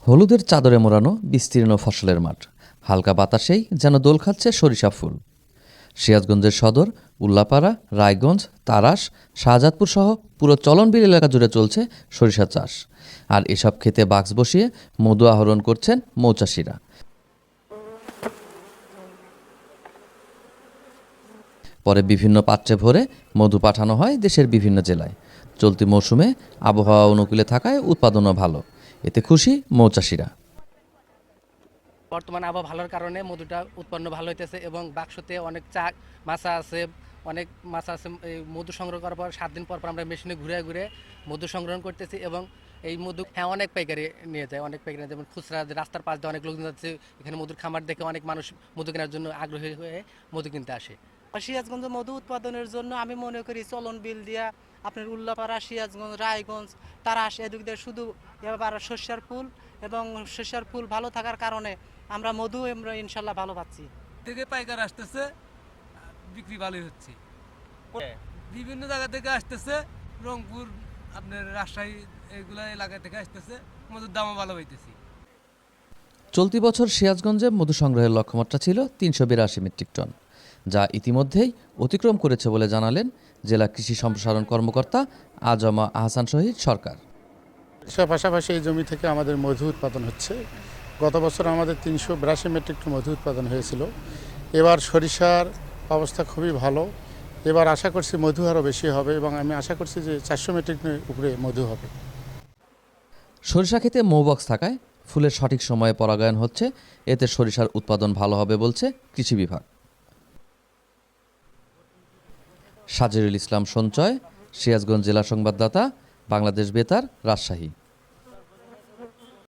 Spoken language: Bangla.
হলুদের চাদরে মোড়ানো বিস্তীর্ণ ফসলের মাঠ, হালকা বাতাসেই যেন দোল খাচ্ছে সরিষা ফুল। সিরাজগঞ্জের সদর, উল্লাপাড়া, রায়গঞ্জ, তারাস, শাহজাদপুর সহ পুরো চলনবিল এলাকা জুড়ে চলছে সরিষা চাষ। আর এসব ক্ষেতে বাক্স বসিয়ে মধু আহরণ করছেন মৌচাষিরা। পরে বিভিন্ন পাত্রে ভরে মধু পাঠানো হয় দেশের বিভিন্ন জেলায়। চলতি মৌসুমে আবহাওয়া অনুকূলে থাকায় উৎপাদনও ভালো, এতে খুশি মৌচাষিরা। বর্তমানে আবহাওয়া ভালোর কারণে মধুটা উৎপন্ন ভালো হইতেছে এবং বাক্সতে অনেক মাছা আছে, অনেক মাছা আছে। এই মধু সংগ্রহ করার পর 7 দিন পর পর আমরা মেশিনে ঘুরে ঘুরে মধু সংগ্রহণ করতেছি এবং এই মধু অনেক পাইকারি নিয়ে যায়, অনেক পাইকারি, যেমন খুচরা রাস্তার পাশ দিয়ে অনেক লোকজন যাচ্ছে, এখানে মধুর খামার দেখে অনেক মানুষ মধু কেনার জন্য আগ্রহী হয়ে মধু কিনতে আসে। সিরাজগঞ্জ মধু উৎপাদনের জন্য আমি মনে করি চলন বিল দিয়া আপনার উল্লাপাড়া, সিরাজগঞ্জ, রায়গঞ্জ, তারাস এদিক দিয়ে শুধু এবার শস্যার ফুল এবং শস্যার ফুল ভালো থাকার কারণে আমরা মধু আমরা ইনশাল্লাহ ভালো পাচ্ছি। থেকে পাইকার আসতেছে, বিক্রি ভালোই হচ্ছে। বিভিন্ন জায়গা থেকে আসতেছে, রংপুর, আপনার রাজশাহী, এগুলা এলাকা থেকে আসতেছে, মধুর দামও ভালো হইতেছে। চলতি বছর সিরাজগঞ্জে মধু সংগ্রহের লক্ষ্যমাত্রা ছিল ৩৮২ মেট্রিক টন, যা ইতিমধ্যেই অতিক্রম করেছে বলে জানালেন জেলা কৃষি সম্প্রসারণ কর্মকর্তা আজমা আহসান শহীদ সরকার। পাশাপাশি এই জমি থেকে আমাদের মধু উৎপাদন হচ্ছে। গত বছর আমাদের ৩৮২ মেট্রিক টন মধু উৎপাদন হয়েছিল। এবার সরিষার অবস্থা খুবই ভালো। এবার আশা করছি মধু আরও বেশি হবে এবং আমি আশা করছি যে ৪০০ মেট্রিক টনের উপরে মধু হবে। সরিষা ক্ষেতে মৌবক্স থাকায় ফুলের সঠিক সময়ে পরাগায়ন হচ্ছে, এতে সরিষার উৎপাদন ভালো হবে বলছে কৃষি বিভাগ। সাজিরুল ইসলাম সঞ্চয়, সিরাজগঞ্জ জেলা সংবাদদাতা, বাংলাদেশ বেতার, রাজশাহী।